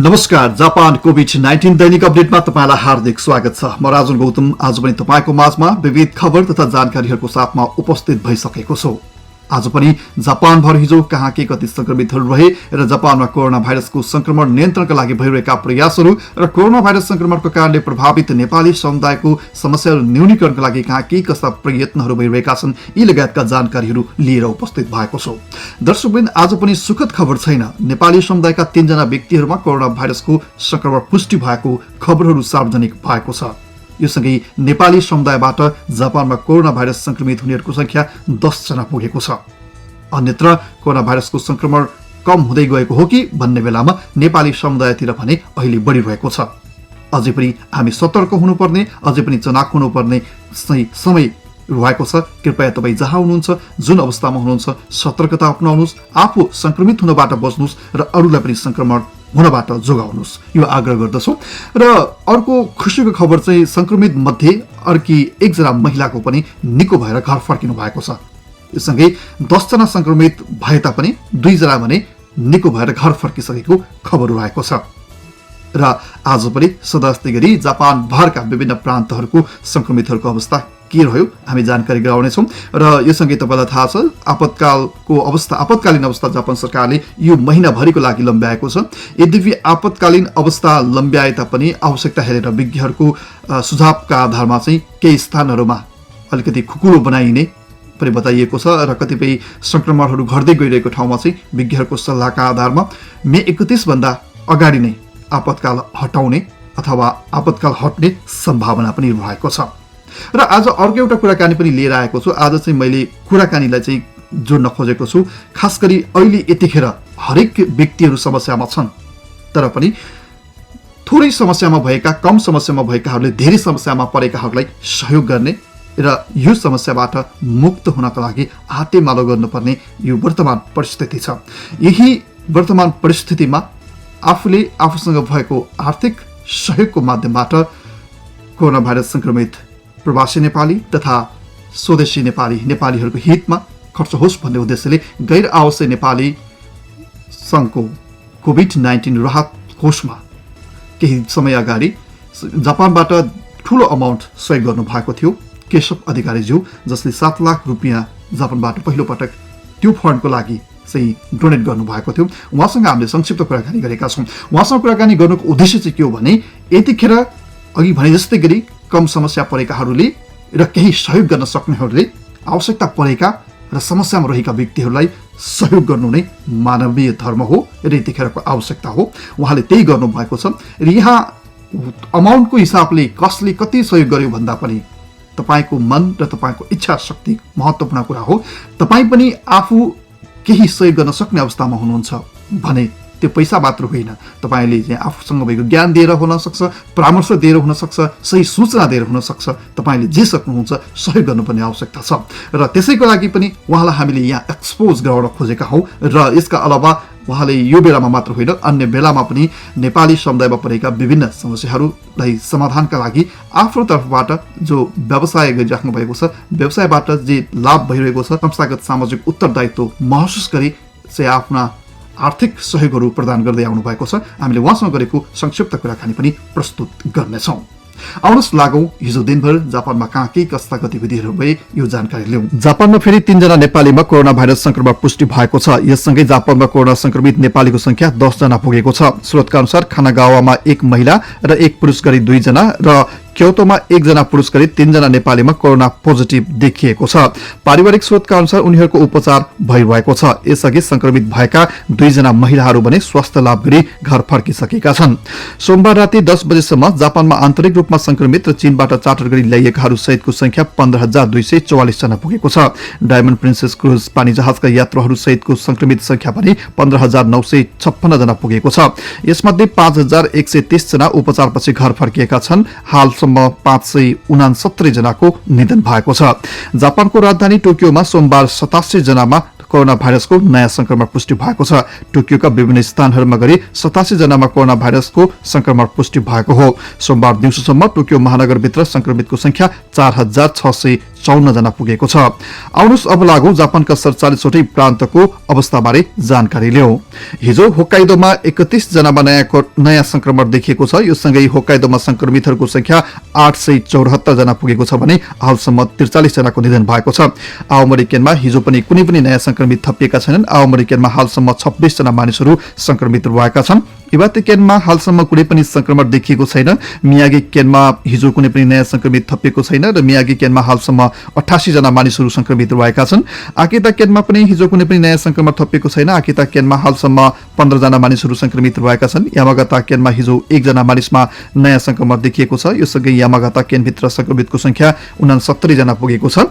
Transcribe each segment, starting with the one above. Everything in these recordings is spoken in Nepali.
नमस्कार। जापान कोभिड-19 दैनिक अपडेटमा तपाईलाई हार्दिक स्वागत छ। म राजुन गौतम आज पनि तपाईको माझमा विविध खबर तथा जानकारीहरूको साथमा उपस्थित भइसकेको छु। आज पनि जापान भर हिजो कहाँ के कति संक्रमितहरू रहे र जापानमा कोरोना भाइरसको संक्रमण नियन्त्रणका लागि भइरहेका प्रयासहरू र कोरोना भाइरस संक्रमणको कारणले प्रभावित नेपाली समुदायको समस्याहरू न्यूनीकरणका लागि कहाँ के कस्ता प्रयत्नहरू भइरहेका छन् यी लगायतका जानकारीहरू लिएर उपस्थित भएको छु। दर्शकवृन्द, आज पनि सुखद खबर छैन। नेपाली समुदायका 3 जना व्यक्तिहरूमा कोरोना भाइरसको संक्रमण पुष्टि भएको खबरहरू सार्वजनिक भएको छ। यो सँगै नेपाली समुदायबाट जापानमा कोरोना भाइरस संक्रमित हुनेहरूको संख्या 10 जना पुगेको छ। अन्यत्र कोरोना भाइरसको संक्रमण कम हुँदै गएको हो कि भन्ने बेलामा नेपाली समुदायतिर भने अहिले बढिरहेको छ। अझै पनि हामी सतर्क हुनुपर्ने, अझै पनि चनाख हुनुपर्ने समय रहेको छ। कृपया तपाईँ जहाँ हुनुहुन्छ, जुन अवस्थामा हुनुहुन्छ, सतर्कता अपनाउनुहोस्, आफू संक्रमित हुनबाट बच्नुहोस् र अरूलाई पनि संक्रमण हुनबाट जोगाउनुहोस्, यो आग्रह गर्दछु। र अर्को खुसीको खबर चाहिँ संक्रमित मध्ये अर्की 1 जना महिलाको पनि निको भएर घर फर्किनु भएको छ। यससँगै 10 जना संक्रमित भए तापनि 2 जना भने निको भएर घर फर्किसकेको खबर रहेको छ। र आज पनि सदास्ती गरी जापान भरका विभिन्न प्रान्तहरूको संक्रमितहरूको अवस्था के रह्यो हामी जानकारी गराउनेछौँ। र यससँगै तपाईँलाई थाहा छ आपतकालीन अवस्था जापान सरकारले यो महिनाभरिको लागि लम्ब्याएको छ। यद्यपि आपतकालीन अवस्था लम्ब्याए तापनि आवश्यकता हेरेर विज्ञहरूको सुझावका आधारमा चाहिँ केही स्थानहरूमा अलिकति खुकुलो बनाइने पनि बताइएको छ र कतिपय संक्रमणहरू घट्दै गइरहेको ठाउँमा चाहिँ विज्ञहरूको सल्लाहका आधारमा मे 31 भन्दा अगाडि नै आपतकाल हटाउने अथवा आपतकाल हट्ने सम्भावना पनि रहेको छ। र आज अर्को एउटा कुराकानी पनि लिएर आएको छु। आज चाहिँ मैले कुराकानीलाई चाहिँ जोड्न खोजेको छु। खास गरी अहिले यतिखेर हरेक व्यक्तिहरू समस्यामा छन्, तर पनि थोरै समस्यामा भएका, कम समस्यामा भएकाहरूले धेरै समस्यामा परेकाहरूलाई सहयोग गर्ने र यो समस्याबाट मुक्त हुनका लागि हातेमालो गर्नुपर्ने यो वर्तमान परिस्थिति छ। यही वर्तमान परिस्थितिमा आफूले आफूसँग भएको आर्थिक सहयोगको माध्यमबाट कोरोना भाइरस संक्रमित प्रवासी नेपाली तथा स्वदेशी नेपालीहरूको हितमा खर्च होस् भन्ने उद्देश्यले गैर आवश्यक नेपाली सङ्घको कोभिड-19 राहत कोषमा केही समय अगाडि जापानबाट ठुलो अमाउन्ट सहयोग गर्नुभएको थियो केशव अधिकारीज्यू, जसले 7 लाख रुपियाँ जापानबाट पहिलोपटक त्यो फन्डको लागि चाहिँ डोनेट गर्नुभएको थियो। उहाँसँग हामीले संक्षिप्त कुराकानी गरेका छौँ। उहाँसँग कुराकानी गर्नुको उद्देश्य चाहिँ के हो भने यतिखेर अघि भने जस्तै गरी कम समस्या परेकाहरूले र केही सहयोग गर्न सक्नेहरूले आवश्यकता परेका र समस्यामा रहेका व्यक्तिहरूलाई सहयोग गर्नु नै मानवीय धर्म हो र यतिखेरको आवश्यकता हो। उहाँले त्यही गर्नुभएको छ। र यहाँ अमाउन्टको हिसाबले कसले कति सहयोग गर्यो भन्दा पनि तपाईँको मन र तपाईँको इच्छा शक्ति महत्त्वपूर्ण कुरा हो। तपाईँ पनि आफू केही सहयोग गर्न सक्ने अवस्थामा हुनुहुन्छ भने त्यो पैसा मात्र होइन, तपाईँले चाहिँ आफूसँग भएको ज्ञान दिएर हुन सक्छ, परामर्श दिएर हुन सक्छ, सही सूचना दिएर हुन सक्छ। तपाईँले जे सक्नुहुन्छ सहयोग गर्नुपर्ने आवश्यकता छ। र त्यसैको लागि पनि उहाँलाई हामीले यहाँ एक्सपोज गराउन खोजेका हौँ। र यसका अलावा उहाँले यो बेलामा मात्र होइन, अन्य बेलामा पनि नेपाली समुदायमा परेका विभिन्न समस्याहरूलाई समाधानका लागि आफ्नो तर्फबाट जो व्यवसाय गरिराख्नु भएको छ, व्यवसायबाट जे लाभ भइरहेको छ, संस्थागत सामाजिक उत्तरदायित्व महसुस गरी चाहिँ आफ्ना आर्थिक सहयोगहरू प्रदान गर्दै आउनु भएको छ। हामीले उहाँसँग गरेको संक्षिप्त कुराकानी पनि प्रस्तुत गर्नेछौँ। आउनुहोस् लागौँ हिजो दिनभर जापानमा कहाँ के कस्ता गतिविधिहरू भए यो जानकारी लिउँ। जापानमा फेरि 3 जना नेपालीमा कोरोना भाइरस संक्रमण पुष्टि भएको छ। यससँगै जापानमा कोरोना संक्रमित नेपालीको संख्या 10 जना पुगेको छ। स्रोतका अनुसार खानागावामा 1 महिला र 1 पुरुष गरी 2 जना र क्योटोमा 1 जना पुरुष गरी 3 जना नेपालीमा कोरोना पोजिटिभ देखिएको छ। पारिवारिक स्रोतका अनुसार उनीहरूको उपचार भइरहेको छ। यसअघि संक्रमित भएका 2 जना महिलाहरू भने स्वास्थ्य लाभ गरी घर फर्किसकेका छन्। सोमबार राति 10 बजेसम्म जापानमा आन्तरिक रूपमा संक्रमित र चीनबाट चार्टर गरी ल्याइएकाहरू सहितको संख्या 15,244 जना पुगेको छ। डायमन्ड प्रिन्सेस क्रुज पानी जहाजका यात्रुहरू सहितको संक्रमित संख्या भने 15,956 जना पुगेको छ। यसमध्ये 5,130 जना उपचारपछि घर फर्किएका छन्। हालसम्म 569 जनाको निधन भएको छ। जापानको राजधानी टोकियोमा सोमबार 87 जनामा कोरोना भाइरसको नयाँ संक्रमण पुष्टि भएको छ। टोकियोका विभिन्न स्थानहरूमा गरी 87 जनामा कोरोना भाइरसको संक्रमण पुष्टि भएको हो। सोमबार दिउँसोसम्म टोकियो महानगरभित्र संक्रमितको संख्या 54 जना पुगेको छ। आउनुहोस् अब लागौ जापानका 47वटै प्रान्तको अवस्थाबारे जानकारी लिऊ। हिजो होक्काइडोमा 31 जनामा नयाँ संक्रमण देखिएको छ। यो सँगै होक्काइडोमा संक्रमितहरूको संख्या 874 जना पुगेको छ भने हालसम्म 43 जनाको निधन भएको छ। आउमरिकेनमा हिजो पनि कुनै पनि नयाँ संक्रमित थपिएका छैनन्। आउमरिकेनमा हालसम्म 26 जना मानिसहरू संक्रमित भएका छन्। इवाते केनमा हालसम्म कुनै पनि संक्रमण देखिएको छैन। मियागी केनमा हिजो कुनै पनि नयाँ संक्रमित थपिएको छैन र मियागी केनमा हालसम्म 88 जना मानिसहरू संक्रमित भएका छन्। आकिता केनमा पनि हिजो कुनै पनि नयाँ संक्रमण थपिएको छैन। आकिता केनमा हालसम्म 15 जना मानिसहरू संक्रमित भएका छन्। यामागाता केनमा हिजो 1 जना मानिसमा नयाँ संक्रमण देखिएको छ। यो सँगै यामागाता केनभित्र संक्रमितको संख्या 69 जना पुगेको छ।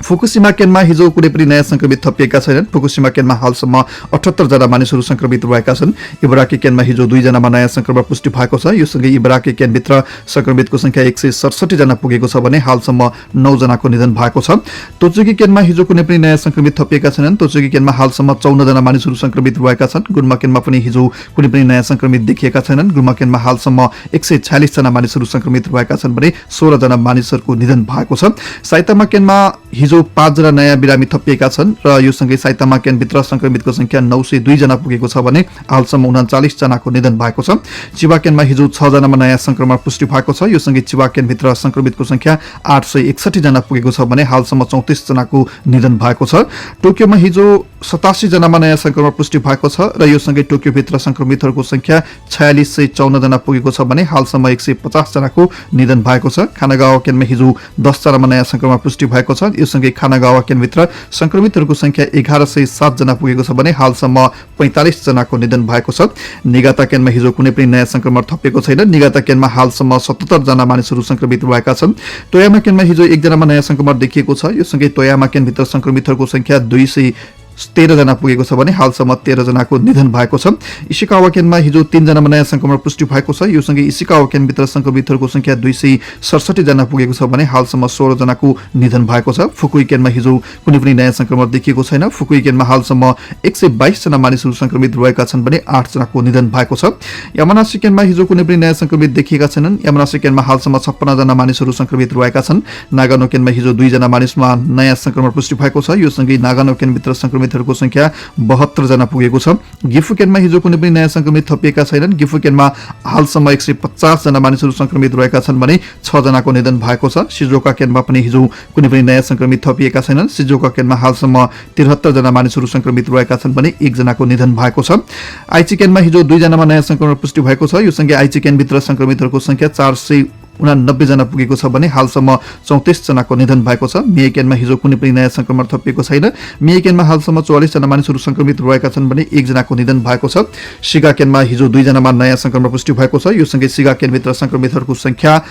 फुकुशिमा केनमा हिजो कुनै पनि नयाँ संक्रमित थपिएका छैनन्। फुकुशिमा केनमा हालसम्म 78 जना मानिसहरू संक्रमित भएका छन्। इब्राकी केनमा हिजो 2 जनामा नयाँ संक्रमण पुष्टि भएको छ। यो सँगै इब्राकी केनभित्र संक्रमितको संख्या 167 जना पुगेको छ भने हालसम्म 9 जनाको निधन भएको छ। तोचुकी केनमा हिजो कुनै पनि नयाँ संक्रमित थपिएका छैनन्। तोचुकी केनमा हालसम्म 14 जना मानिसहरू संक्रमित भएका छन्। गुल्मा केनमा पनि हिजो कुनै पनि नयाँ संक्रमित देखिएका छैनन्। गुल्मा केनमा हालसम्म 146 जना मानिसहरू संक्रमित भएका छन् भने 16 जना मानिसहरूको निधन भएको छ। साइतामा केनमा हिजो 5 जना नयाँ बिरामी थपिएका छन् र यो सँगै साइतामा केनभित्र संक्रमितको संख्या 902 जना पुगेको छ भने हालसम्म 39 जनाको निधन भएको छ। चिबा केनमा हिजो 6 जनामा नयाँ संक्रमण पुष्टि भएको छ। यो सँगै चिबा केनभित्र संक्रमितको संख्या 861 जना पुगेको छ भने हालसम्म 34 जनाको निधन भएको छ। टोकियोमा हिजो 87 जनामा नयाँ संक्रमण पुष्टि भएको छ र यो सँगै टोकियोभित्र संक्रमितहरूको संख्या 4654 जना पुगेको छ भने हालसम्म 150 जनाको निधन भएको छ। खानागावा केनमा हिजो 10 जनामा नयाँ संक्रमण पुष्टि भएको छ। यो सँगै खानागावा केनभित्र संक्रमितहरूको संख्या 1107 जना पुगेको छ भने हालसम्म 45 जनाको निधन भएको छ। निगाता केनमा हिजो कुनै पनि नयाँ संक्रमण थपिएको छैन। निगाता केनमा हालसम्म 77 जना मानिसहरू संक्रमित भएका छन्। तोयामा केनमा हिजो 1 जनामा नयाँ संक्रमण देखिएको छ। यो सँगै तोयामा केनभित्र संक्रमितहरूको संख्या 213 जना पुगेको छ भने हालसम्म 13 जनाको निधन भएको छ। इशिकावा केनमा हिजो 3 जनामा नयाँ संक्रमण पुष्टि भएको छ। यो सँगै इशिकावा केनभित्र संक्रमितहरूको संख्या 267 जना पुगेको छ भने हालसम्म 16 जनाको निधन भएको छ। फुकुई केनमा हिजो कुनै पनि नयाँ संक्रमण देखिएको छैन। फुकुई केनमा हालसम्म 122 जना मानिसहरू संक्रमित भएका छन् भने 8 जनाको निधन भएको छ। यामानासी केनमा हिजो कुनै पनि नयाँ संक्रमित देखिएका छैनन्। यामानासी केनमा हालसम्म 56 जना मानिसहरू संक्रमित भएका छन्। नागानो केनमा हिजो 2 जना मानिसमा नयाँ संक्रमण पुष्टि भएको छ। यो सँगै नागानो केनभित्र संक्रमितहरूको संख्या 72 जना पुगेको छ। गिफु केनमा हिजो कुनै पनि नयाँ संक्रमित थपिएका छैनन्। गिफु केनमा हालसम्म 150 जना मानिसहरू संक्रमित रहेका छन् भने 6 जनाको निधन भएको छ। शिजुओका केनमा पनि हिजो कुनै पनि नयाँ संक्रमित थपिएका छैनन्। शिजुओका केनमा हालसम्म 73 जना मानिसहरू संक्रमित रहेका छन् भने 1 जनाको निधन भएको छ। आइची केनमा हिजो 2 जनामा नयाँ संक्रमण पुष्टि भएको छ। यो सँगै आइची केनभित्र संक्रमितहरूको संख्या 489 जना पुगेको छ भने हालसम्म 34 जनाको निधन भएको छ। मिएकेनमा हिजो कुनै पनि नयाँ संक्रमण थपिएको छैन। मिएकेनमा हालसम्म 44 जना मानिसहरू संक्रमित रहेका छन् भने 1 जनाको निधन भएको छ। शिगा केनमा हिजो 2 जनामा नयाँ संक्रमण पुष्टि भएको छ। यो सँगै शिगा केनभित्र संक्रमितहरूको संख्या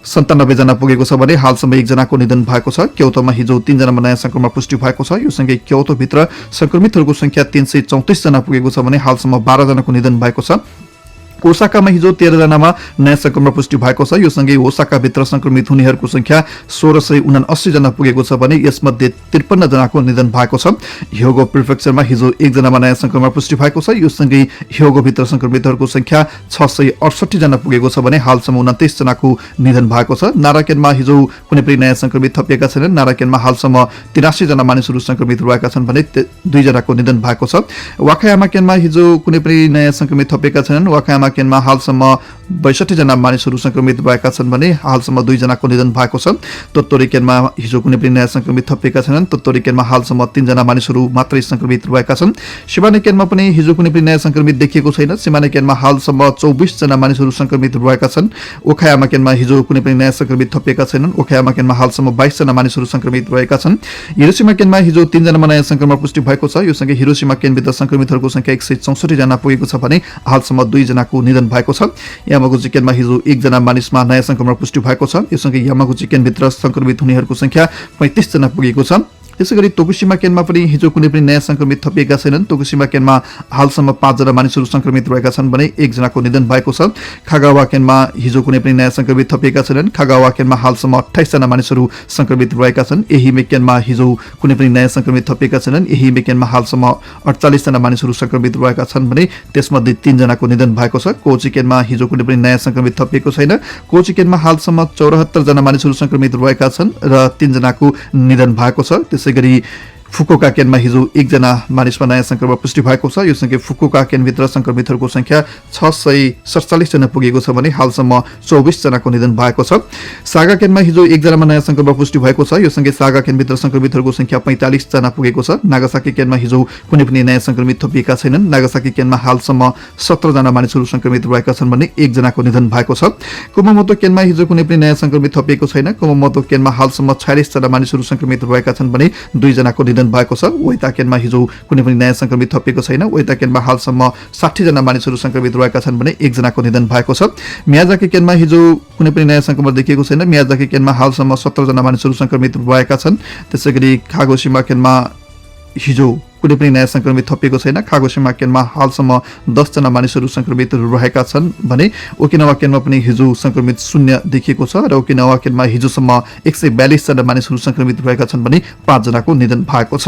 97 जना पुगेको छ भने हालसम्म 1 जनाको निधन भएको छ। क्योटोमा हिजो 3 जनामा नयाँ संक्रमण पुष्टि भएको छ। यो सँगै क्योटोभित्र संक्रमितहरूको संख्या 334 जना पुगेको छ भने हालसम्म 12 जनाको निधन भएको छ। ओसाकामा हिजो 13 जनामा नयाँ संक्रमण पुष्टि भएको छ। यो सँगै ओसाकाभित्र संक्रमित हुनेहरूको संख्या 1679 जना पुगेको छ भने यसमध्ये 53 जनाको निधन भएको छ। ह्योगो प्रिफेक्चरमा हिजो 1 जनामा नयाँ संक्रमण पुष्टि भएको छ। यो सँगै ह्योगोभित्र संक्रमितहरूको संख्या 668 जना पुगेको छ भने हालसम्म 29 जनाको निधन भएको छ। नाराकेनमा हिजो कुनै पनि नयाँ संक्रमित थपिएका छैनन्। नाराकेनमा हालसम्म 83 जना मानिसहरू संक्रमित रहेका छन् भने 2 जनाको निधन भएको छ। वाखायामा केनमा हिजो कुनै पनि नयाँ संक्रमित थपिएका छैनन्। वाखायामा केनमा हालसम्म 62 जना मानिसहरू संक्रमित भएका छन् भने हालसम्म 2 जनाको निधन भएको छ। तोत्तोरी केनमा हिजो कुनै पनि नयाँ संक्रमित थपिएका छैनन्। तोत्तोरी केनमा हालसम्म 3 जना मानिसहरू मात्रै संक्रमित भएका छन्। सिमाने केनमा पनि हिजो कुनै पनि नयाँ संक्रमित देखिएको छैन। सिमाने केनमा हालसम्म 24 जना मानिसहरू संक्रमित भएका छन्। ओखायामा केनमा हिजो कुनै पनि नयाँ संक्रमित थपिएका छैनन्। ओखायामा केनमा हालसम्म 22 जना मानिसहरू संक्रमित भएका छन्। हिरोशिमा केनमा हिजो 3 जनामा नयाँ संक्रमण पुष्टि भएको छ। यो सँगै हिरोशिमा केनभित्र संक्रमितहरूको संख्या 164 जना पुगेको छ भने हालसम्म 2 जनाको निधन भएको छ। यामागुची केनमा हिजो 1 जना मानिसमा नयाँ संक्रमण पुष्टि भएको छ। यो सँगै यामागुची केनभित्र संक्रमित हुनेहरूको संख्या 35 जना पुगेको छ। त्यसै गरी तोकुसीमा केनमा पनि हिजो कुनै पनि नयाँ संक्रमित थपिएका छैनन्। तोकुसीमा केनमा हालसम्म 5 जना मानिसहरू संक्रमित रहेका छन् भने 1 जनाको निधन भएको छ। खागावा केनमा हिजो कुनै पनि नयाँ संक्रमित थपिएका छैनन्। खागावा केनमा हालसम्म 28 जना मानिसहरू संक्रमित रहेका छन्। एहिमे केनमा हिजो कुनै पनि नयाँ संक्रमित थपिएका छैनन्। एहिमे केनमा हालसम्म 48 जना मानिसहरू संक्रमित रहेका छन् भने त्यसमध्ये 3 जनाको निधन भएको छ। कोची केनमा हिजो कुनै पनि नयाँ संक्रमित थपिएको छैन। कोची केनमा हालसम्म 74 जना मानिसहरू संक्रमित रहेका छन् र 3 जनाको निधन भएको छ। त्यसै गरी फुकुओका केनमा हिजो 1 जना मानिसमा नयाँ संक्रमण पुष्टि भएको छ। यो सँगै फुकुओका केनभित्र संक्रमितहरूको संख्या 647 जना पुगेको छ भने हालसम्म 24 जनाको निधन भएको छ। सागा केनमा हिजो 1 जनामा नयाँ संक्रमण पुष्टि भएको छ। यो सँगै सागा केनभित्र संक्रमितहरूको संख्या 45 जना पुगेको छ। नागासाकी केनमा हिजो कुनै पनि नयाँ संक्रमित थपिएका छैनन्। नागासाकी केनमा हालसम्म 17 जना मानिसहरू संक्रमित रहेका छन् भने 1 जनाको निधन भएको छ। कुमामोतो केनमा हिजो कुनै पनि नयाँ संक्रमित थपिएको छैन। कुमामोतो केनमा हालसम्म 46 जना मानिसहरू संक्रमित रहेका छन् भने 2 जनाको निधन भएको छ। ओइता केनमा हिजो कुनै पनि नयाँ संक्रमित थपिएको छैन। ओइता केनमा हालसम्म 60 जना मानिसहरू संक्रमित रहेका छन् भने 1 जनाको निधन भएको छ। मियाजाकी केनमा हिजो कुनै पनि नयाँ संक्रमण देखिएको छैन। मियाजाकी केनमा हालसम्म 17 जना मानिसहरू संक्रमित रहेका छन्। त्यसैगरी कागोशिमा केनमा हिजो कुनै पनि नयाँ संक्रमित थपिएको छैन। कागोशिमा केनमा हालसम्म 10 जना मानिसहरू संक्रमित रहेका छन् भने ओकिनावा केनमा पनि हिजो संक्रमित 0 देखिएको छ र ओकिनावा केनमा हिजोसम्म 142 जना मानिसहरू संक्रमित रहेका छन् भने 5 जनाको निधन भएको छ।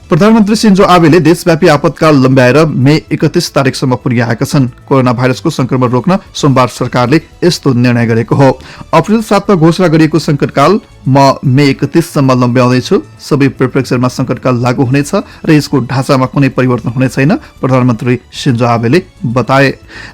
प्रधानमन्त्री शिन्जो आबेले देशव्यापी आपतकाल लम्ब्याएर मे 31 तारिकसम्म पुर्याएका छन्। कोरोना भाइरसको संक्रमण रोक्न सोमबार सरकारले यस्तो निर्णय गरेको हो। अप्रिल 7 मा घोषणा गरिएको संकटकाल म मे 31 सम्म लम्ब्याउँदैछु। सबै प्रिफेक्चरमा संकटकाल लागू हुनेछ र यसको ढाँचामा कुनै परिवर्तन हुने छैन, प्रधानमन्त्री शिन्जो आबेले बताए।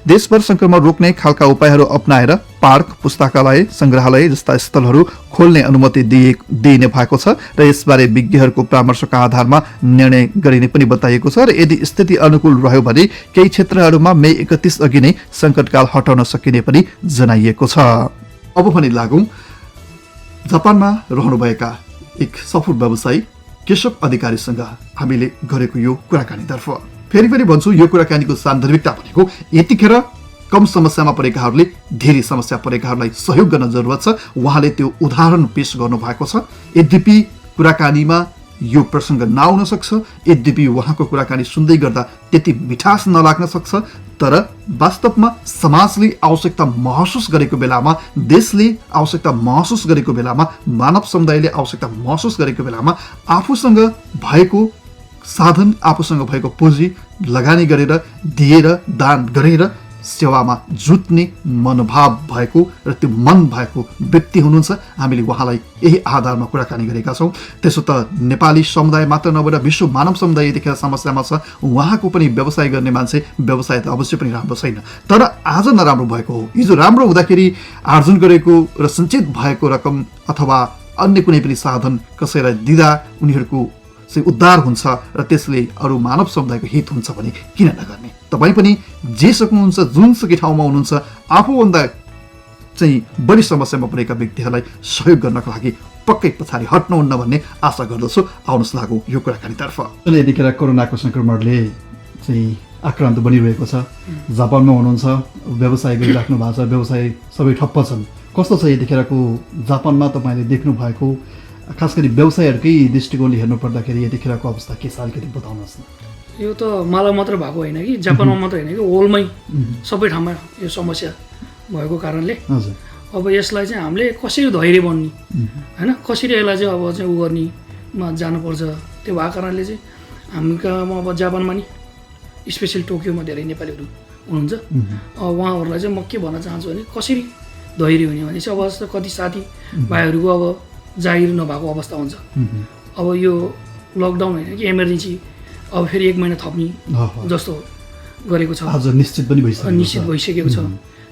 देशभर संक्रमण रोक्ने खालका उपायहरू अपनाएर पार्क, पुस्तकालय, संग्रहालय जस्ता स्थलहरू खोल्ने अनुमति दिइने भएको छ र यसबारे विज्ञहरूको परामर्शका आधारमा निर्णय गरिने पनि बताइएको छ र यदि स्थिति अनुकूल रह्यो भने केही क्षेत्रहरूमा मे 31 अघि नै संकटकाल हटाउन सकिने पनि जनाइएको छ। अब पनि लागौं जापानमा रहनुभएका एक सफल व्यवसायी केशव अधिकारीसँग हामीले गरेको यो कुराकानीतर्फ। फेरि भन्छु, यो कुराकानीको सान्दर्भिकता भनेको यतिखेर कम समस्यामा परेकाहरूले धेरै समस्या परेकाहरूलाई सहयोग गर्न जरुरत छ। उहाँले त्यो उदाहरण पेश गर्नुभएको छ। यद्यपि कुराकानीमा यो प्रसङ्ग नआउन सक्छ, यद्यपि उहाँको कुराकानी सुन्दै गर्दा त्यति मिठास नलाग्न सक्छ, तर वास्तवमा समाजले आवश्यकता महसुस गरेको बेलामा, देशले आवश्यकता महसुस गरेको बेलामा, मानव समुदायले आवश्यकता महसुस गरेको बेलामा आफूसँग भएको साधन, आफूसँग भएको पुँजी लगानी गरेर, दिएर, दान गरेर सेवामा जुट्ने मनोभाव भएको र त्यो मन भएको व्यक्ति हुनुहुन्छ। हामीले उहाँलाई यही आधारमा कुराकानी गरेका छौँ। त्यसो त नेपाली समुदाय मात्र नभएर विश्व मानव समुदाय यतिखेर समस्यामा छ। उहाँको पनि व्यवसाय गर्ने मान्छे, व्यवसाय त अवश्य पनि राम्रो छैन, तर आज नराम्रो भएको हो। हिजो राम्रो हुँदाखेरि आर्जन गरेको र सञ्चित भएको रकम अथवा अन्य कुनै पनि साधन कसैलाई दिँदा उनीहरूको चाहिँ उद्धार हुन्छ र त्यसले अरू मानव समुदायको हित हुन्छ भने किन नगर्ने। तपाईँ पनि जे सक्नुहुन्छ, जुनसुकै ठाउँमा हुनुहुन्छ, आफूभन्दा चाहिँ बढी समस्यामा परेका व्यक्तिहरूलाई सहयोग गर्नको लागि पक्कै पछाडि हट्नुहुन्न भन्ने आशा गर्दछु। आउनुहोस् लागौँ यो कुराकानीतर्फ। यतिखेर कोरोनाको संक्रमणले चाहिँ आक्रान्त बनिरहेको छ। जापानमा हुनुहुन्छ, व्यवसाय गरिराख्नु भएको छ, व्यवसाय सबै ठप्प छन्। कस्तो छ यतिखेरको जापानमा तपाईँले देख्नु भएको, खास गरी व्यवसायहरूकै दृष्टिकोणले हेर्नु पर्दाखेरि यतिखेरको अवस्था के छ अलिकति बताउनुहोस् न। यो त मलाई मात्र भएको होइन कि, जापानमा मात्र होइन कि, वर्ल्डमै सबै ठाउँमा यो समस्या भएको कारणले अब यसलाई चाहिँ हामीले कसरी धैर्य बन्ने होइन, कसरी यसलाई चाहिँ अब चाहिँ उ गर्नेमा जानुपर्छ। त्यो भएको कारणले चाहिँ हामी कहाँमा अब जापानमा नि स्पेसली टोकियोमा धेरै नेपालीहरू हुनुहुन्छ। उहाँहरूलाई चाहिँ म के भन्न चाहन्छु भने कसरी धैर्य हुने भने चाहिँ अब जस्तो कति साथी भाइहरूको अब जागिर नभएको अवस्था हुन्छ। अब यो लकडाउन होइन कि इमर्जेन्सी अब फेरि 1 महिना थप्ने जस्तो गरेको छ, निश्चित भइसकेको छ।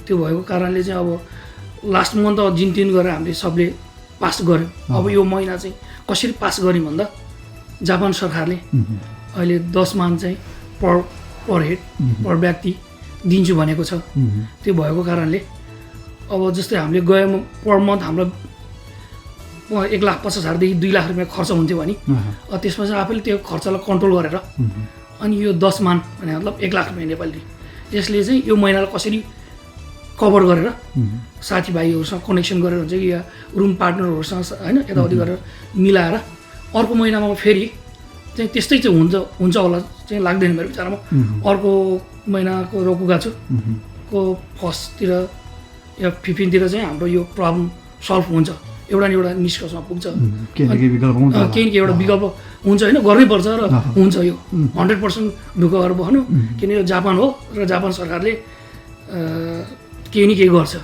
त्यो भएको कारणले चाहिँ अब लास्ट मन्थ जिन तिन गरेर हामीले सबले पास गऱ्यौँ। अब यो महिना चाहिँ कसरी पास गऱ्यौँ भन्दा जापान सरकारले अहिले 10 मान चाहिँ पर हेड पर व्यक्ति दिन्छु भनेको छ। त्यो भएको कारणले अब जस्तै हामीले गयौँ पर मन्थ हाम्रो 1,50,000 देखि 2 लाख रुपियाँ खर्च हुन्थ्यो भने त्यसमा चाहिँ आफैले त्यो खर्चलाई कन्ट्रोल गरेर अनि यो 10 मान भने मतलब 1 लाख रुपियाँ नेपाली, यसले चाहिँ यो महिनालाई कसरी कभर गरेर साथीभाइहरूसँग कनेक्सन गरेर हुन्छ कि या रुम पार्टनरहरूसँग होइन यताउति गरेर मिलाएर अर्को महिनामा फेरि चाहिँ त्यस्तै चाहिँ हुन्छ होला चाहिँ लाग्दैन मेरो विचारमा। अर्को महिनाको रोक्नु गएको छु को फर्स्टतिर या 15तिर चाहिँ हाम्रो यो प्रब्लम सल्भ हुन्छ, एउटा न एउटा निष्कर्षमा पुग्छ, केही न केही एउटा विकल्प हुन्छ होइन, गर्नैपर्छ र हुन्छ। यो 100% ढुक्क गरेर बस्नु, किन यो जापान हो र जापान सरकारले केही न केही गर्छ।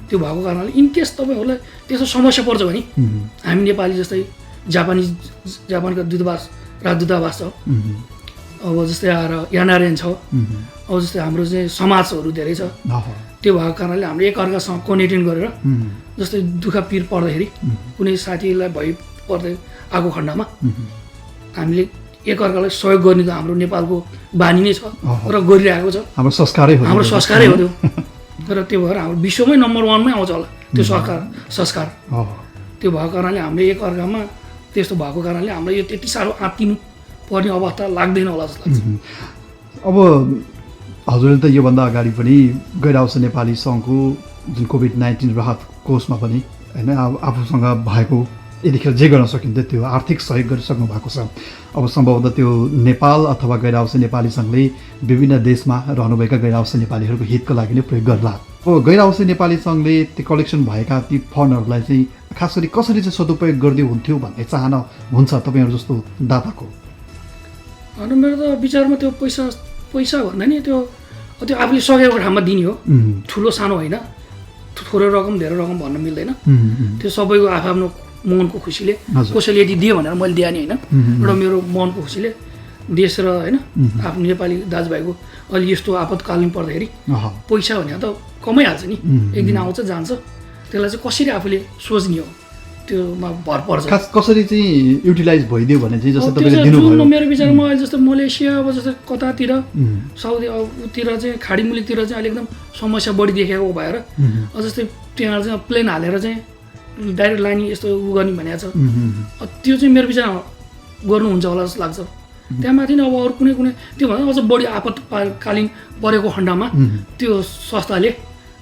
त्यो भएको कारणले इनकेस तपाईँहरूलाई त्यस्तो समस्या पर्छ भने हामी नेपाली जस्तै जापानका राजदूतावास छ, अब जस्तै आएर एनआरएन छ, अब जस्तै हाम्रो चाहिँ समाजहरू धेरै छ, त्यो भएको कारणले हामीले एकअर्कासँग कनेक्टिङ गरेर जस्तै दुःख पिर पर्दाखेरि कुनै साथीलाई पर्दै आएको खण्डमा हामीले एकअर्कालाई सहयोग गर्ने त हाम्रो नेपालको बानी नै छ र गरिरहेको छ, हाम्रो संस्कारै हो त्यो। र त्यो भएर हाम्रो विश्वमै नम्बर 1मै आउँछ होला त्यो संस्कार। त्यो भएको कारणले हामीले एकअर्कामा त्यस्तो भएको कारणले हामीलाई यो त्यति साह्रो आत्तिनु पर्ने अवस्था लाग्दैन होला जस्तो लाग्छ। अब हजुरले त योभन्दा अगाडि पनि गैर आवासीय नेपाली सङ्घको जुन कोभिड-19 राहत कोषमा पनि होइन आफूसँग भएको यतिखेर जे गर्न सकिन्थ्यो त्यो आर्थिक सहयोग गरिसक्नु भएको छ। अब सम्भवतः त्यो नेपाल अथवा गैर आवासीय नेपाली सङ्घले विभिन्न देशमा रहनुभएका गैर आवासीय नेपालीहरूको हितको लागि नै प्रयोग गर्ला। अब गैर आवासीय नेपाली सङ्घले त्यो कलेक्सन भएका ती फन्डहरूलाई चाहिँ खास गरी कसरी चाहिँ सदुपयोग गरिदियो हुन्थ्यो भन्ने चाहना हुन्छ तपाईँहरू जस्तो दाताको? होइन, मेरो त विचारमा त्यो पैसा भन्दा नि त्यो आफूले सकेको ठाउँमा दिने हो, ठुलो सानो होइन, थोरै रकम धेरै रकम भन्न मिल्दैन। त्यो सबैको आफ्नो मनको खुसीले कसैले यदि दियो भनेर मैले दिएँ नि होइन, एउटा मेरो मनको खुसीले देश र होइन आफ्नो नेपाली दाजुभाइको अलि यस्तो आपतकालीन पर्दाखेरि पैसा भने त कमाइहाल्छ नि, एक दिन आउँछ जान्छ, त्यसलाई चाहिँ कसरी आफूले सोच्ने हो त्योमा भर पर्छ। कसरी चाहिँ युटिलाइज भइदियो भने चाहिँ जस्तो तपाईँले दिनुभयो? मेरो विचारमा अहिले जस्तो मलेसिया अब जस्तो कतातिर साउदी तिर चाहिँ खाडी मुलुकतिर चाहिँ अहिले एकदम समस्या बढी देखेको भएर जस्तै त्यहाँ चाहिँ प्लेन हालेर चाहिँ डाइरेक्ट लाने यस्तो गर्ने भनेको छ, त्यो चाहिँ मेरो विचारमा गर्नुहुन्छ होला जस्तो लाग्छ। त्यहाँ माथि नै अब अरू कुनै त्यो भन्दा अझ बढी आपतकालीन परेको खण्डमा त्यो संस्थाले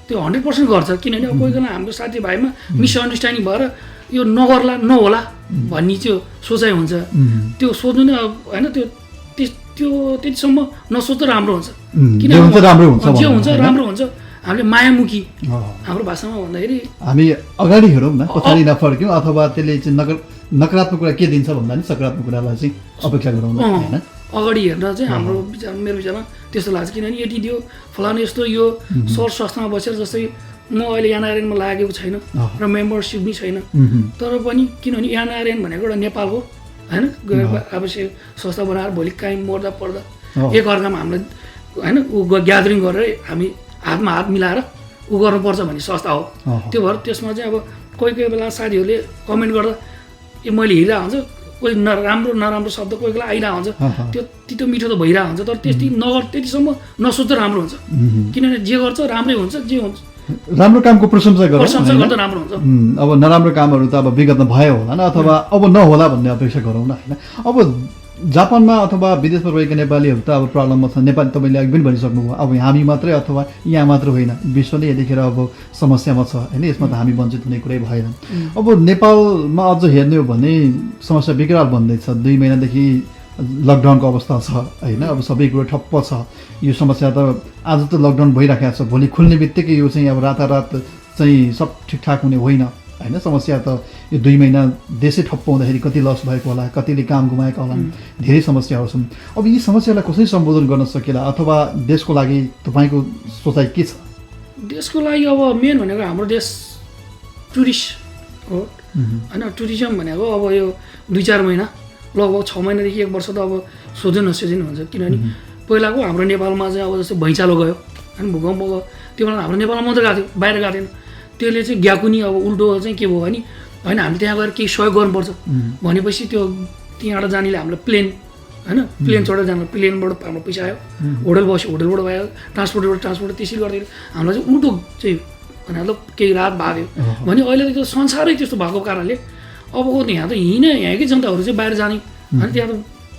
त्यो 100% गर्छ, किनभने कोही बेला हाम्रो साथीभाइमा मिसअन्डरस्ट्यान्डिङ भएर यो नहोला भन्ने त्यो सोचाइ हुन्छ, त्यो सोच्नु नै अब होइन, त्यो त्यतिसम्म नसोच्दा राम्रो हुन्छ, किनभने जे हुन्छ राम्रो हुन्छ। हामीले मायामुखी हाम्रो भाषामा भन्दाखेरि हामी अगाडि हेरौँ न, पछाडि नफर्क्यौँ, अथवा त्यसले चाहिँ नकारात्मक कुरा के दिन्छ भन्दा नि सकारात्मक कुरालाई चाहिँ अपेक्षा गरौँ न होइन, अगाडि हेर्दा चाहिँ हाम्रो मेरो विचारमा त्यस्तो लाग्छ। किनभने यति दियो फलानु यस्तो यो सर संस्थामा बसेर जस्तै म अहिले एनआरएनमा लागेको छैन र मेम्बरसिप पनि छैन, तर पनि किनभने एनआरएन भनेको एउटा नेपालको होइन आवश्यक संस्था बनाएर भोलि काहीँ मर्दा पर्दा एकअर्कामा हामीलाई होइन ग्यादरिङ गरेर हामी हातमा हात मिलाएर गर्नुपर्छ भन्ने संस्था हो। त्यो भएर त्यसमा चाहिँ अब कोही बेला साथीहरूले कमेन्ट गर्दा मैले हेरिरहेको हुन्छ, कोही नराम्रो शब्द कोही बेला आइरहेको हुन्छ, त्यो तितो मिठो त भइरहेको हुन्छ, तर त्यतिसम्म नसोच्दा राम्रो हुन्छ, किनभने जे गर्छ राम्रै हुन्छ, जे हुन्छ राम्रो कामको प्रशंसा गर्दा राम्रो हुन्छ। अब नराम्रो कामहरू त अब विगतमा भयो होला न, अथवा अब नहोला भन्ने अपेक्षा गरौँ न होइन। अब जापानमा अथवा विदेशमा रहेका नेपालीहरू त अब प्रब्लममा छन्, नेपाली तपाईँले अघि पनि भनिसक्नुभयो, अब हामी मात्रै अथवा यहाँ मात्र होइन विश्व नै यतिखेर अब समस्यामा छ होइन, यसमा त हामी वञ्चित हुने कुरै भएन। अब नेपालमा अझ हेर्ने हो भने समस्या विकराल बन्दैछ, 2 महिनादेखि लकडाउनको अवस्था छ होइन, अब सबै कुरो ठप्प छ। यो समस्या त आज त लकडाउन भइराखेको छ, भोलि खुल्ने बित्तिकै यो चाहिँ अब रातारात चाहिँ सब ठिकठाक हुने होइन होइन। समस्या त यो 2 महिना देशै ठप्प हुँदाखेरि कति लस भएको होला, कतिले काम गुमाएका होला, धेरै समस्याहरू छन्। अब यी समस्यालाई कसरी सम्बोधन गर्न सकेला, अथवा देशको लागि तपाईँको सोचाइ के छ? देशको लागि अब मेन भनेको हाम्रो देश टुरिस्ट हो होइन, टुरिज्म भनेको अब यो 2-4 महिना लगभग 6 महिनादेखि 1 वर्ष त अब सोझै नसोझै हुन्छ, किनभने पहिलाको हाम्रो नेपालमा चाहिँ अब जस्तो भैँचालो गयो होइन, भूकम्प गयो, त्यो बेला हाम्रो नेपालमा मात्रै गएको थियो, बाहिर गएको थिएन। त्यसले चाहिँ ग्याकुनी अब उल्टो चाहिँ के भयो भने होइन हामीले त्यहाँ गएर केही सहयोग गर्नुपर्छ भनेपछि त्यो त्यहाँबाट जानेले हामीलाई प्लेन चढेर जानु, प्लेनबाट हाम्रो पैसा आयो, होटल बस्यो, होटलबाट भयो, ट्रान्सपोर्ट त्यसरी गर्दै हामीलाई चाहिँ उल्टो चाहिँ मतलब केही रात भाग्यो भने अहिले त त्यो संसारै त्यस्तो भएको कारणले अब यहाँ त यहीँकै जनताहरू चाहिँ बाहिर जाने होइन, त्यहाँ त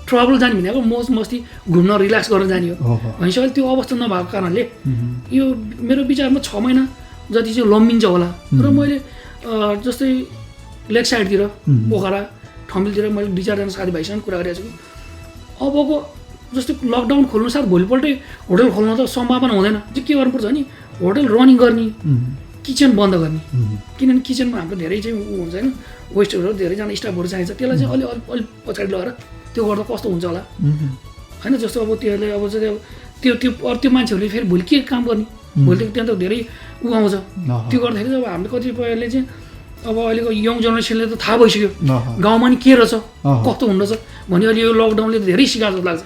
ट्राभल जाने भनेको मौज मस्ती घुम्न रिल्याक्स गर्न जाने हो भनेपछि अहिले त्यो अवस्था नभएको कारणले यो मेरो विचारमा 6 महिना जति चाहिँ लम्बिन्छ होला र मैले जस्तै लेक साइडतिर पोखरा ठम्बिलतिर मैले 2-4 जना साथीभाइसँग कुरा गरिरहेको छु अबको जस्तै लकडाउन खोल्नु साथ भोलिपल्टै होटल खोल्न त सम्भावना हुँदैन चाहिँ के गर्नुपर्छ भने होटल रनिङ गर्ने किचन बन्द गर्ने किनभने किचनमा हाम्रो धेरै चाहिँ ऊ हुन्छ होइन वेस्टहरू धेरैजना स्टाफहरू चाहिन्छ त्यसलाई चाहिँ अलि पछाडि लगाएर त्यो गर्दा कस्तो हुन्छ होला होइन जस्तो अब त्यसले अब चाहिँ त्यो मान्छेहरूले फेरि भोलि के काम गर्ने भोलि त्यहाँ त धेरै ऊ आउँछ त्यो गर्दाखेरि चाहिँ अब हामीले कतिपयले चाहिँ अब अहिलेको यङ जेनेरेसनले त थाहा भइसक्यो गाउँमा नि के रहेछ कस्तो हुँदो रहेछ भने अहिले यो लकडाउनले धेरै सिकाएको लाग्छ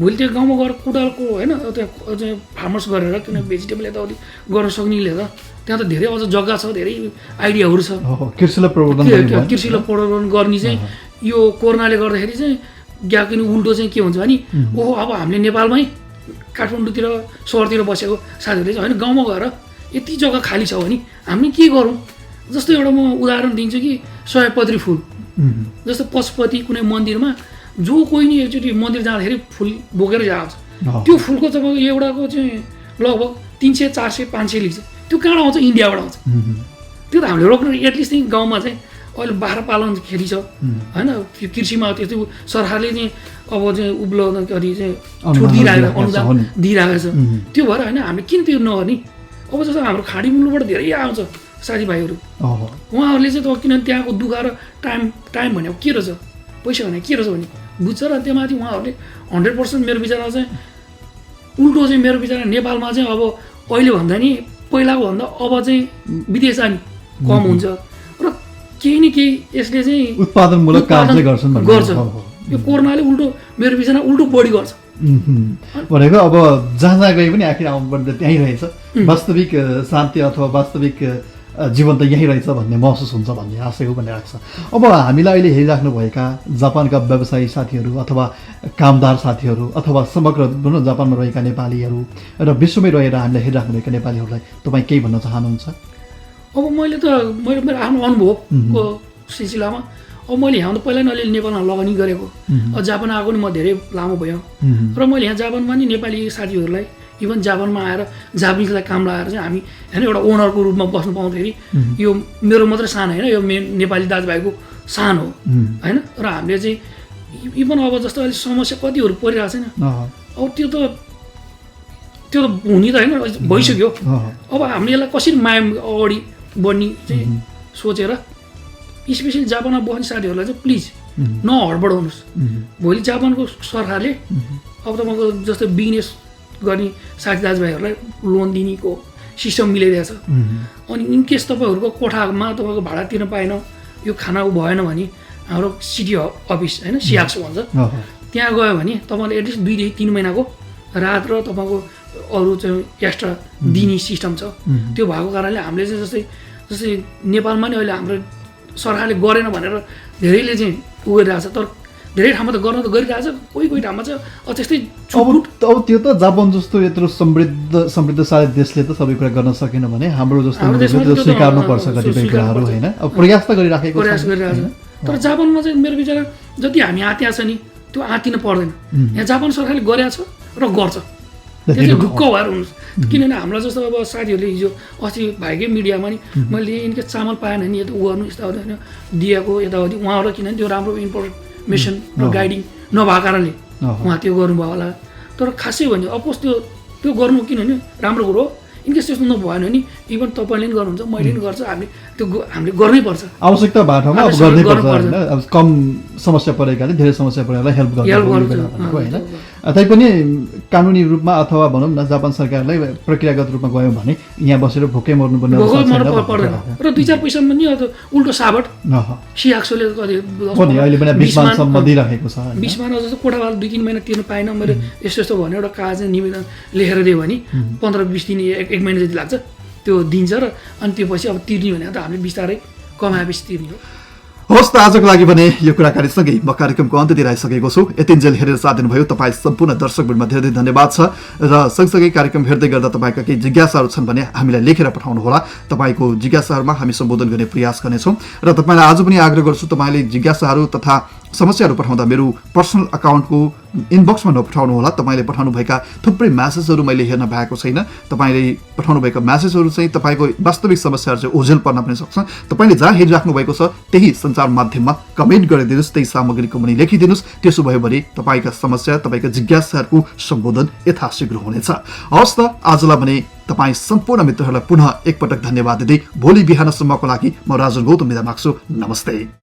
भोलि त्यो गाउँमा गएर कुटालको होइन त्यहाँ चाहिँ फार्मर्स गरेर किन भेजिटेबल यताउति गर्न सक्नेले त त्यहाँ त धेरै अझ जग्गा छ धेरै आइडियाहरू छ कृषिलाई प्रवर्धन गर्ने चाहिँ यो कोरोनाले गर्दाखेरि चाहिँ ग्याकिने उल्टो चाहिँ के हुन्छ भने ओहो अब हामीले नेपालमै काठमाडौँतिर सहरतिर बसेको साथीहरूले चाहिँ होइन गाउँमा गएर यति जग्गा खाली छ भने हामी के गरौँ जस्तो एउटा म उदाहरण दिन्छु कि सयपत्री फुल जस्तो पशुपति कुनै मन्दिरमा जो कोही नि एकचोटि मन्दिर जाँदाखेरि फुल बोकेर जान्छ त्यो फुलको तपाईँको एउटाको चाहिँ लगभग 300, 400, 500 लिन्छ त्यो कहाँ आउँछ इन्डियाबाट आउँछ त्यो त हामीले रोक्नु एटलिस्ट चाहिँ गाउँमा चाहिँ अहिले बाख्रा पालन खेती छ होइन कृषिमा त्यस्तो सरकारले चाहिँ अब चाहिँ उपलब्ध गरी चाहिँ छुट दिइरहेको अनुदान दिइरहेको छ त्यो भएर होइन हामीले किन त्यो नगर्ने अब जस्तो हाम्रो खाडी मुलुकबाट धेरै आउँछ साथीभाइहरू उहाँहरूले चाहिँ त किनभने त्यहाँको दुःख र टाइम भनेको के रहेछ पैसा भनेको के रहेछ भने बुझ्छ र त्योमाथि उहाँहरूले 100% मेरो विचारमा चाहिँ उल्टो चाहिँ मेरो विचारमा नेपालमा चाहिँ अब अहिले भन्दा नि पहिलाको भन्दा अब चाहिँ विदेश जाने कम हुन्छ र केही न केही यसले चाहिँ उत्पादनमूलक कार्य गर्छ यो कोरोनाले उल्टो मेरो विचारमा उल्टो बढी गर्छ भनेको अब जहाँ गए पनि आखिर आउनुपर्ने त्यहीँ रहेछ वास्तविक शान्ति अथवा वास्तविक जीवन त यहीँ रहेछ भन्ने महसुस हुन्छ भन्ने आशय हो भन्ने लाग्छ अब हामीलाई अहिले हेरिराख्नुभएका जापानका व्यवसायी साथीहरू अथवा कामदार साथीहरू अथवा समग्र भनौँ जापानमा रहेका नेपालीहरू र विश्वमै रहेर हामीलाई हेरिराख्नुभएका नेपालीहरूलाई तपाईँ केही भन्न चाहनुहुन्छ अब मैले मेरो आफ्नो अनुभवको सिलसिलामा अब मैले यहाँ त पहिला नै अलिअलि नेपालमा लगानी गरेको जापान आएको नि म धेरै लामो भयो र मैले यहाँ जापानमा नि नेपाली साथीहरूलाई इभन जापानमा आएर जापानिजलाई काम लगाएर चाहिँ हामी होइन एउटा ओनरको रूपमा बस्नु पाउँदाखेरि यो मेरो मात्रै सान होइन यो नेपाली दाजुभाइको सान हो होइन र हामीले चाहिँ इभन अब जस्तो अहिले समस्या कतिहरू परिरहेको छैन अब त्यो त हुने त होइन भइसक्यो अब हामीले यसलाई कसरी माया अगाडि बढ्ने चाहिँ सोचेर स्पेसली जापानमा बस्ने साथीहरूलाई चाहिँ प्लिज नहडबडाउनुहोस् भोलि जापानको सरकारले अब तपाईँको जस्तो बिजनेस गर्ने साथी दाजुभाइहरूलाई लोन दिनेको सिस्टम मिलाइरहेछ अनि इनकेस तपाईँहरूको कोठामा तपाईँको भाडा तिर्न पाएन यो खाना भएन भने हाम्रो सिटी अफिस होइन सिआक्सो भन्छ त्यहाँ गयो भने तपाईँले एटलिस्ट 2 देखि 3 महिनाको रात र तपाईँको अरू चाहिँ एक्स्ट्रा दिने सिस्टम छ त्यो भएको कारणले हामीले चाहिँ जस्तै नेपालमा नि अहिले हाम्रो सरकारले गरेन भनेर धेरैले चाहिँ उ गरिरहेछ तर धेरै ठाउँमा त गर्न त गरिरहेछ कोही ठाउँमा चाहिँ त्यस्तै अब त्यो त जापान जस्तो यत्रो समृद्धशाली देशले त सबै कुरा गर्न सकेन भने हाम्रो जस्तो स्वीकार्नुपर्छ कतिपय कुराहरू होइन अब प्रयास त गरिरहेको तर जापानमा चाहिँ मेरो विचार जति हामी आत्या छ नि त्यो आत्तिन पर्दैन यहाँ जापान सरकारले गरेको छ र गर्छ त्यो चाहिँ ढुक्क भएर हुनुहोस् किनभने हाम्रो जस्तो अब साथीहरूले हिजो अस्ति भाइकै मिडियामा नि मैले यिनके चामल पाएन नि यता उ गर्नु यताउति होइन दिएको यताउति उहाँहरू किनभने त्यो राम्रो इन्फर्मेसन र गाइडिङ नभएको कारणले उहाँ त्यो गर्नुभयो होला तर खासै भने अपोज त्यो गर्नु किनभने राम्रो कुरो हो इनकेस त्यस्तो नभएन भने इभन तपाईँले पनि गर्नुहुन्छ मैले पनि गर्छ हामीले गर्नै पर्छ आवश्यकता भएको ठाउँमा गर्नै पर्छ होइन अब कम समस्या परेकाले धेरै समस्या परेकालाई हेल्प गर्नु होइन तैपनि कानुनी रूपमा अथवा भनौँ न जापान सरकारलाई प्रक्रियागत रूपमा गयो भने यहाँ बसेर भोकै मर्नुपर्ने पर्दैन र 2-4 पैसामा नि उल्टो साबट सिआक्सोले अहिले पनि 20 मानसम्म दिइराखेको छ 20 मान जस्तो कोठावाला 2-3 महिना तिर्न पाएन मैले यस्तो भने एउटा कागज निवेदन लेखेर दियो भने 15-20 दिन 1 महिना जति लाग्छ त्यो दिन्छ र अनि त्यो पछि अब तिर्ने भने त हामीले बिस्तारै कमाएपछि तिर्ने हो होस् त आजको लागि भने यो कुराकानीसँगै म कार्यक्रमको अन्त्यतिर आइसकेको छु यतिन्जेल हेरेर साथ दिनुभयो तपाईँ सम्पूर्ण दर्शकवृन्दमा धेरै धन्यवाद छ र सँगसँगै कार्यक्रम हेर्दै गर्दा तपाईँका केही जिज्ञासाहरू छन् भने हामीलाई लेखेर पठाउनुहोला तपाईँको जिज्ञासाहरूमा हामी सम्बोधन गर्ने प्रयास गर्नेछौँ र तपाईँलाई आज पनि आग्रह गर्छु तपाईँले जिज्ञासाहरू तथा समस्याहरू पठाउँदा मेरो पर्सनल अकाउन्टको इनबक्समा नपठाउनु होला। तपाईँले पठाउनुभएका थुप्रै म्यासेजहरू मैले हेर्न भएको छैन। तपाईँले पठाउनुभएका म्यासेजहरू चाहिँ तपाईँको वास्तविक समस्याहरू चाहिँ ओझेल पर्न पनि सक्छ। तपाईँले जहाँ हेरिराख्नु भएको छ त्यही सञ्चार माध्यममा कमेन्ट गरिदिनुहोस्, त्यही सामग्रीको मुनि लेखिदिनुहोस्। त्यसो भयो भने तपाईँका समस्या, तपाईँका जिज्ञासाहरूको सम्बोधन यथाशीघ्र हुनेछ। हवस् त, आजलाई भने तपाईँ सम्पूर्ण मित्रहरूलाई पुनः एकपटक धन्यवाद दिँदै भोलि बिहानसम्मको लागि म राजन गौतम बिदा माग्छु। नमस्ते।